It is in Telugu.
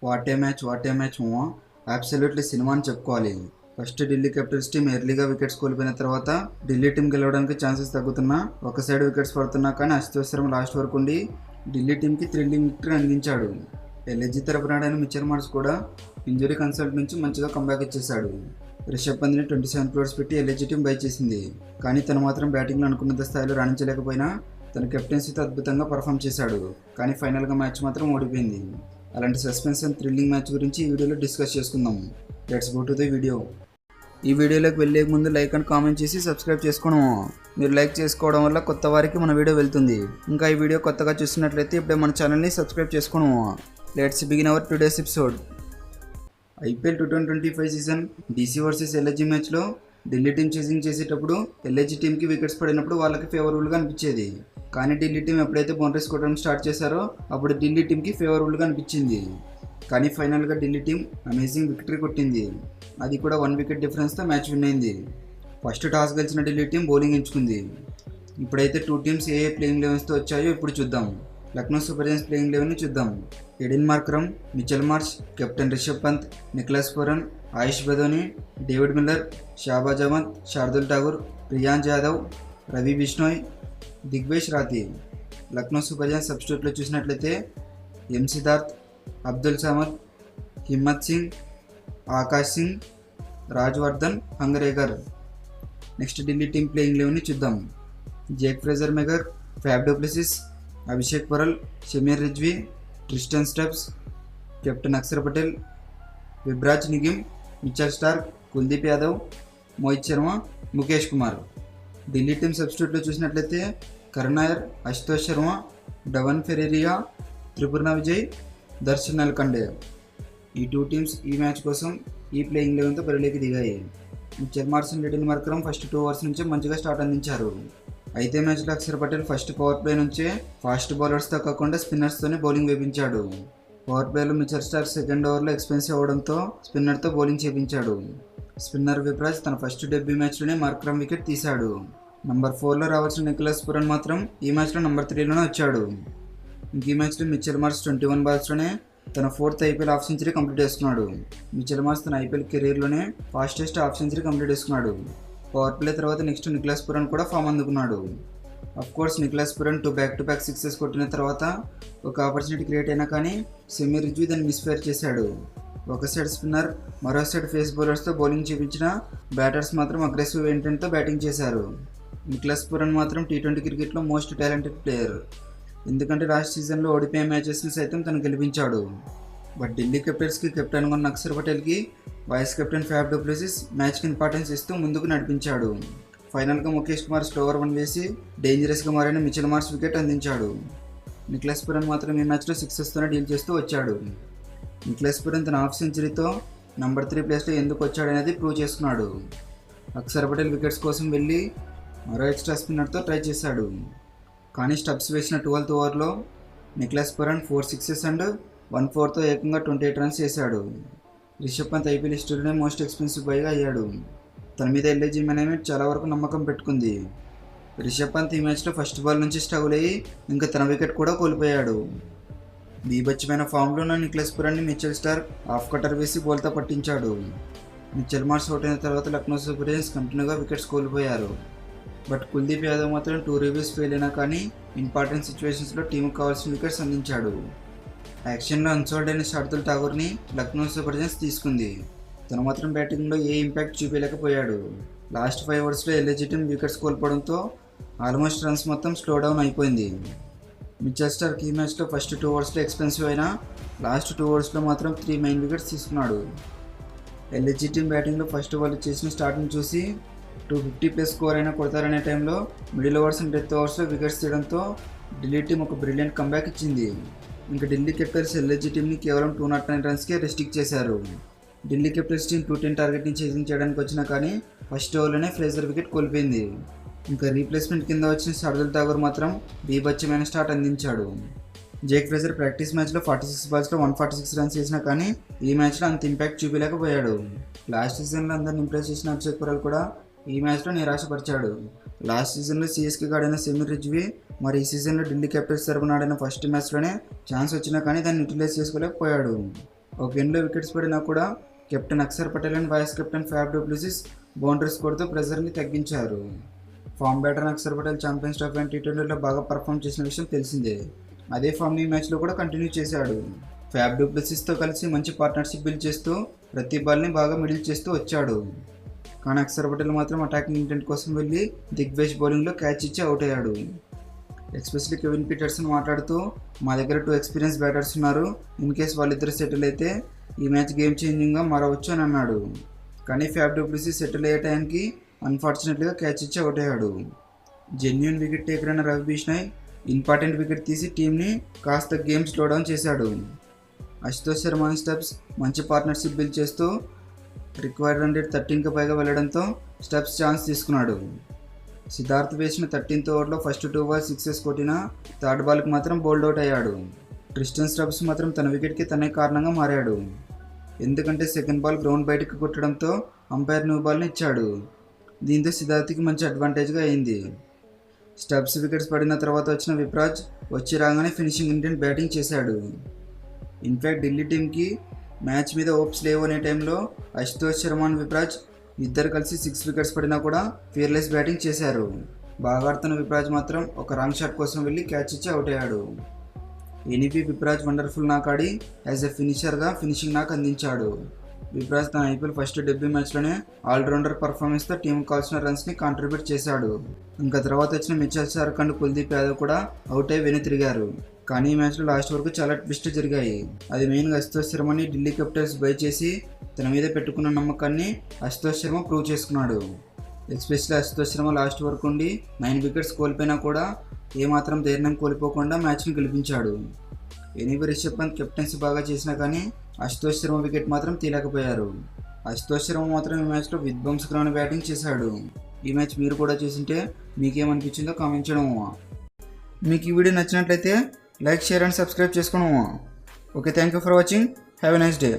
వాట్ ఏ మ్యాచ్ మూవా. అబ్సల్యూట్లీ సినిమా అని చెప్పుకోవాలి. ఫస్ట్ ఢిల్లీ క్యాపిటల్స్ టీం ఎర్లీగా వికెట్స్ కోల్పోయిన తర్వాత ఢిల్లీ టీం గెలవడానికి ఛాన్సెస్ తగ్గుతున్నా ఒక సైడ్ వికెట్స్ పడుతున్నా కానీ అశుతోష్ శర్మ లాస్ట్ వరకు ఉండి ఢిల్లీ టీంకి థ్రిల్లింగ్ విక్టరీ అందించాడు. ఎల్ఎస్జీ తరపున ఆడిన మిచెల్ మార్ష్ కూడా ఇంజరీ కన్సల్ట్ నుంచి మంచిగా కంబ్యాక్ ఇచ్చేశాడు. రిషబ్ పంత్ని 27 crores పెట్టి ఎల్ఎస్జీ టీం బై చేసింది. కానీ తను మాత్రం బ్యాటింగ్లో అనుకున్నంత స్థాయిలో రాణించలేకపోయినా తన కెప్టెన్సీతో అద్భుతంగా పర్ఫామ్ చేశాడు. కానీ ఫైనల్గా మ్యాచ్ మాత్రం ఓడిపోయింది. అలాంటి సస్పెన్స్ అండ్ థ్రిల్లింగ్ మ్యాచ్ గురించి ఈ వీడియోలో డిస్కస్ చేసుకుందాం. Let's go to the video. ఈ వీడియోలోకి వెళ్ళే ముందు లైక్ అండ్ కామెంట్ చేసి సబ్స్క్రైబ్ చేసుకోవడం. మీరు లైక్ చేసుకోవడం వల్ల కొత్త వారికి మన వీడియో వెళ్తుంది. ఇంకా ఈ వీడియో కొత్తగా చూస్తున్నట్లయితే ఇప్పుడే మన ఛానల్ని సబ్స్క్రైబ్ చేసుకోవడం. Let's begin our today's episode. IPL 2025 season DC versus LSG మ్యాచ్లో ఢిల్లీ టీం చేసింగ్ చేసేటప్పుడు ఎల్ఎస్జీ టీంకి వికెట్స్ పడినప్పుడు వాళ్ళకి ఫేవరబుల్గా అనిపించేది. కానీ ఢిల్లీ టీం ఎప్పుడైతే బౌండరీస్ కొట్టడం స్టార్ట్ చేశారో అప్పుడు ఢిల్లీ టీంకి ఫేవరబుల్గా అనిపించింది. కానీ ఫైనల్గా ఢిల్లీ టీం అమేజింగ్ విక్టరీ కొట్టింది. అది కూడా 1 wicket డిఫరెన్స్తో మ్యాచ్ విన్ అయింది. ఫస్ట్ టాస్ గెలిచిన ఢిల్లీ టీం బౌలింగ్ ఎంచుకుంది. ఇప్పుడైతే 2 teams ఏ ప్లేయింగ్ లెవెన్స్తో వచ్చాయో ఇప్పుడు చూద్దాం. లక్నో సూపర్ జైంట్స్ ప్లేయింగ్ లెవెన్ని చూద్దాం. Aiden Markram, Mitchell Marsh, captain Rishabh Pant, Nicholas Pooran, Ayush Badoni, David Miller, Shahbaz Ahmed, Shardul Thakur, Priyansh Yadav, Ravi Bishnoi, Digvesh Rathi. Lucknow Super Giants సబ్స్టిట్యూట్లో చూసినట్లయితే M Siddharth, Abdul Samad, Himmat Singh, Akash Singh, Rajvardhan Hangargekar. Next Delhi team playing లెవెన్ని చూద్దాం. Jake Fraser McGurk, Faf du Plessis, Abhishek Porel, Sameer Rizvi, Tristan Stubbs, captain Axar Patel, Vipraj నిగిమ్, Mitchell Starc, Kuldeep Yadav, Mohit Sharma, Mukesh Kumar. Delhi team సబ్స్టిట్యూట్లో చూసినట్లయితే కరుణాయర్, అశుతోష్ శర్మ, డవన్ ఫెరేరియా, త్రిపుర్ణ విజయ్, దర్శన్ నల్కండే. ఈ 2 teams ఈ మ్యాచ్ కోసం ఈ ప్లేయింగ్ లెవెన్తో బరిలోకి దిగాయి. Mitchell Marsh and Aiden Markram first 2 overs నుంచే మంచిగా స్టార్ట్ అందించారు. అయితే మ్యాచ్లో Axar Patel first power play నుంచే ఫాస్ట్ బౌలర్స్తో కాకుండా స్పిన్నర్స్తోనే బౌలింగ్ వేయించాడు. పవర్ ప్లేలో మిచెల్ స్టార్క్ సెకండ్ ఓవర్లో ఎక్స్పెన్సివ్ అవడంతో స్పిన్నర్తో బౌలింగ్ చేయించాడు. స్పిన్నర్ విబ్రాజ్ తన ఫస్ట్ డెబ్యూ మ్యాచ్లోనే మార్క్రమ్ వికెట్ తీశాడు. నంబర్ 4లో రావాల్సిన నికోలస్ పూరన్ మాత్రం ఈ మ్యాచ్లో నంబర్ 3లోనే వచ్చాడు. ఇంక ఈ మ్యాచ్లో మిచెల్ మార్ష్ 21 balsలోనే తన 4th IPL half century complete చేసుకున్నాడు. మిచెల్ మార్ష్ తన ఐపీఎల్ కెరీర్లోనే ఫాస్టెస్ట్ హాఫ్ సెంచరీ కంప్లీట్ చేసుకున్నాడు. పవర్ ప్లే తర్వాత నెక్స్ట్ నికోలస్ పూరన్ కూడా ఫామ్ అందుకున్నాడు. కోర్స్ నికోలస్ పూరన్ 2 back-to-back సిక్సెస్ కొట్టిన తర్వాత ఒక ఆపర్చునిటీ క్రియేట్ అయినా కానీ షమీర్ రిజ్వీ దాన్ని మిస్ఫైర్ చేశాడు. ఒక సైడ్ స్పిన్నర్ మరో సైడ్ ఫేస్ బౌలర్స్తో బౌలింగ్ చేయించిన బ్యాటర్స్ మాత్రం అగ్రెసివ్ ఇంటెంట్తో బ్యాటింగ్ చేశారు. నికోలస్ పూరన్ మాత్రం T20 క్రికెట్లో మోస్ట్ టాలెంటెడ్ ప్లేయర్. ఎందుకంటే లాస్ట్ సీజన్లో ఓడిపోయే మ్యాచెస్ని సైతం తను గెలిపించాడు. బట్ ఢిల్లీ క్యాపిటల్స్కి కెప్టెన్గా ఉన్న అక్షర్ పటేల్కి వైస్ కెప్టెన్ ఫ్యాబ్ డూప్లెసిస్ మ్యాచ్కి ఇంపార్టెన్స్ ఇస్తూ ముందుకు నడిపించాడు. ఫైనల్గా ముఖేష్ కుమార్ స్లోవర్ 1 వేసి డేంజరస్గా మారిన మిచెల్ మార్ష్ వికెట్ అందించాడు. నికోలస్ పూరన్ మాత్రం ఈ మ్యాచ్లో 6తోనే డీల్ చేస్తూ వచ్చాడు. నికోలస్ పూరన్ తన హాఫ్ సెంచరీతో నంబర్ 3 ప్లేస్లో ఎందుకు వచ్చాడనేది ప్రూవ్ చేసుకున్నాడు. అక్షర్ పటేల్ వికెట్స్ కోసం వెళ్ళి మరో ఎక్స్ట్రా స్పిన్నర్తో ట్రై చేశాడు. కానీ స్టబ్స్ వేసిన 12th ఓవర్లో నికోలస్ పూరన్ 4 sixes అండ్ 1 4తో ఏకంగా 28 runs చేశాడు. రిషబ్ పంత్ ఐపీఎల్ హిస్టరీలోనే మోస్ట్ ఎక్స్పెన్సివ్ బైగా అయ్యాడు. తన మీద ఎల్ఎస్జీ మేనేజ్మెంట్ చాలా వరకు నమ్మకం పెట్టుకుంది. రిషబ్ పంత్ ఈ మ్యాచ్లో ఫస్ట్ బాల్ నుంచి స్ట్రగుల్ అయ్యి ఇంకా తన వికెట్ కూడా కోల్పోయాడు. బీభత్సమైన ఫామ్లో ఉన్న నికోలస్ పూరన్ని మిచెల్ స్టార్క్ హాఫ్ కటర్ వేసి బౌల్తో పట్టించాడు. మిచెల్ మార్ష్ అవుట్ అయిన తర్వాత లక్నో సూపర్ జైంట్స్ కంటిన్యూగా వికెట్స్ కోల్పోయారు. బట్ కుల్దీప్ యాదవ్ మాత్రం 2 reviews ఫెయిల్ అయినా కానీ ఇంపార్టెంట్ సిచ్యువేషన్స్లో టీంకు కావాల్సిన వికెట్స్ అందించాడు. యాక్షన్లో అన్సోల్డ్ అయిన శార్దుల్ ఠాగూర్ని లక్నో సూపర్ జైంట్స్ తీసుకుంది. తను మాత్రం బ్యాటింగ్లో ఏ ఇంపాక్ట్ చూపించలేకపోయాడు. లాస్ట్ 5 oversలో ఎల్ఎస్జీ టీం వికెట్స్ కోల్పోవడంతో ఆల్మోస్ట్ రన్స్ మొత్తం స్లో డౌన్ అయిపోయింది. మిచెల్ స్టార్క్ ఈ మ్యాచ్లో ఫస్ట్ 2 oversలో ఎక్స్పెన్సివ్ అయినా లాస్ట్ 2 oversలో మాత్రం 3 main వికెట్స్ తీసుకున్నాడు. ఎల్ఎస్జీ టీం బ్యాటింగ్లో ఫస్ట్ వాళ్ళు చేసిన స్టార్ట్ని చూసి 250+ స్కోర్ అయినా కొడతారనే టైంలో మిడిల్ ఓవర్స్ అండ్ డెత్ ఓవర్స్లో వికెట్స్ తీయడంతో ఢిల్లీ టీం ఒక బ్రిలియంట్ కంబ్యాక్ ఇచ్చింది. ఇంకా ఢిల్లీ క్యాపిటల్స్ ఎల్ఎస్జీ టీంని కేవలం 209 runsకే రెస్ట్రిక్ట్ చేశారు. ఢిల్లీ క్యాపిటల్స్ టీం 210 టార్గెట్ని చేసింగ్ చేయడానికి వచ్చినా కానీ ఫస్ట్ ఓవర్లోనే ఫ్రేజర్ వికెట్ కోల్పోయింది. ఇంకా రీప్లేస్మెంట్ కింద వచ్చిన శార్దుల్ ఠాగూర్ మాత్రం బీభత్సమైన స్టార్ట్ అందించాడు. జేక్ ఫ్రేజర్ ప్రాక్టీస్ మ్యాచ్లో 46 balsలో 146 runs చేసినా కానీ ఈ మ్యాచ్లో అంత ఇంపాక్ట్ చూపించలేకపోయాడు. లాస్ట్ సీజన్లో అందరిని ఇంప్రెస్ చేసిన అభిషేక్ పరల్ కూడా ఈ మ్యాచ్లో నిరాశపరిచాడు. లాస్ట్ సీజన్లో సిఎస్కేకి ఆడిన షమీర్ రిజ్వీ మరి ఈ సీజన్లో ఢిల్లీ క్యాపిటల్స్ తరపున ఆడిన ఫస్ట్ మ్యాచ్లోనే ఛాన్స్ వచ్చినా కానీ దాన్ని యూటిలైజ్ చేసుకోలేకపోయాడు. ఒక ఎండ్లో వికెట్స్ పడినా కూడా captain Axar Patel and vice captain Faf du Plessis boundaries కొడుతూ ప్రెజర్ని తగ్గించారు. Form batter Axar Patel Champions Trophy and టీ20లో బాగా పర్ఫామ్ చేసిన విషయం తెలిసిందే. అదే ఫామ్ని ఈ మ్యాచ్లో కూడా కంటిన్యూ చేశాడు. ఫ్యాబ్ డూప్లెసిస్తో కలిసి మంచి పార్ట్నర్షిప్ బిల్డ్ చేస్తూ ప్రతి బాల్ని బాగా మిడిల్ చేస్తూ వచ్చాడు. కానీ అక్షర్ పటేల్ మాత్రం అటాకింగ్ ఇంటెంట్ కోసం వెళ్ళి దిగ్వేష్ బౌలింగ్లో క్యాచ్ ఇచ్చి అవుట్ అయ్యాడు. ఎస్పెషల్లీ కెవిన్ పీటర్సన్ మాట్లాడుతూ, మా దగ్గర 2 ఎక్స్పీరియన్స్ బ్యాటర్స్ ఉన్నారు, ఇన్ కేస్ వాళ్ళిద్దరు సెటిల్ అయితే ఈ మ్యాచ్ గేమ్ చేంజింగ్గా మారవచ్చు అని అన్నాడు. కానీ ఫ్యాబ్ డూప్లెసిస్ సెటిల్ అయ్యే టైంకి అన్ఫార్చునేట్గా క్యాచ్ ఇచ్చి అవుట్ అయ్యాడు. జెన్యూన్ వికెట్ టేకర్ అయిన రవి బిష్నాయ్ ఇంపార్టెంట్ వికెట్ తీసి టీంని కాస్త గేమ్ స్లో డౌన్ చేశాడు. అశుతోష్ శర్మ అండ్ స్టబ్స్ మంచి పార్ట్నర్షిప్ బిల్డ్ చేస్తూ రిక్వైర్డ్ రన్ రేట్ 13కి పైగా వెళ్లడంతో స్టబ్స్ ఛాన్స్ తీసుకున్నాడు. సిద్ధార్థ్ వేసిన 13th ఓవర్లో ఫస్ట్ 2 balls 6 కొట్టినా థర్డ్ బాల్కి మాత్రం బౌల్డ్ అవుట్ అయ్యాడు. ట్రిస్టన్ స్టబ్స్ మాత్రం తన వికెట్కి తనే కారణంగా మారాడు. ఎందుకంటే సెకండ్ బాల్ గ్రౌండ్ బయటకు కొట్టడంతో అంపైర్ న్యూ బాల్ని ఇచ్చాడు. దీంతో సిద్ధార్థ్కి మంచి అడ్వాంటేజ్గా అయింది. స్టబ్స్ వికెట్స్ పడిన తర్వాత వచ్చిన విప్రాజ్ వచ్చి రాగానే ఫినిషింగ్ ఇంటెంట్ బ్యాటింగ్ చేశాడు. ఇన్ఫ్యాక్ట్ ఢిల్లీ టీంకి మ్యాచ్ మీద హోప్స్ లేవు అనే టైంలో అశుతోష్ శర్మ అండ్ విప్రాజ్ ఇద్దరు కలిసి 6 వికెట్స్ పడినా కూడా ఫియర్లెస్ బ్యాటింగ్ చేశారు. బాగా ఆడుతున్న విప్రాజ్ మాత్రం ఒక రాంగ్ షాట్ కోసం వెళ్ళి క్యాచ్ ఇచ్చి అవుట్ అయ్యాడు. ఎనీపీ విప్రాజ్ వండర్ఫుల్ నాక్ ఆడి యాజ్ ఎ ఫినిషర్గా ఫినిషింగ్ నాక్ అందించాడు. విప్రాజ్ తన ఐపీఎల్ ఫస్ట్ డెబ్యూ మ్యాచ్లోనే ఆల్రౌండర్ పర్ఫార్మెన్స్తో టీంకి కావాల్సిన రన్స్ని కాంట్రిబ్యూట్ చేశాడు. ఇంకా తర్వాత వచ్చిన Mitchell Starc and Kuldeep Yadav కూడా అవుట్ అయి వెనుతిరిగారు. కానీ ఈ మ్యాచ్లో లాస్ట్ వరకు చాలా ట్విస్ట్ జరిగాయి. అది మెయిన్గా అశుతోష్ శర్మని ఢిల్లీ క్యాపిటల్స్ బై చేసి తన మీద పెట్టుకున్న నమ్మకాన్ని అశుతోష్ శర్మ ప్రూవ్ చేసుకున్నాడు. ఎస్పెషల్లీ అశుతోష్ శర్మ లాస్ట్ వరకు ఉండి 9 వికెట్స్ కోల్పోయినా కూడా ఏమాత్రం ధైర్యం కోల్పోకుండా మ్యాచ్ని గెలిపించాడు. ఎనీవే రిషబ్ పంత్ కెప్టెన్సీ బాగా చేసినా కానీ అశుతోష్ శర్మ వికెట్ మాత్రం తీయలేకపోయారు. అశుతోష్ శర్మ మాత్రం ఈ మ్యాచ్లో విధ్వంసకరమైన బ్యాటింగ్ చేశాడు. ఈ మ్యాచ్ మీరు కూడా చూసింటే మీకేమనిపించిందో కామెంట్ చేయడం. మీకు ఈ వీడియో నచ్చినట్లయితే లైక్, షేర్ అండ్ సబ్స్క్రైబ్ చేసుకోవడం. Okay, thank you for watching. Have a nice day.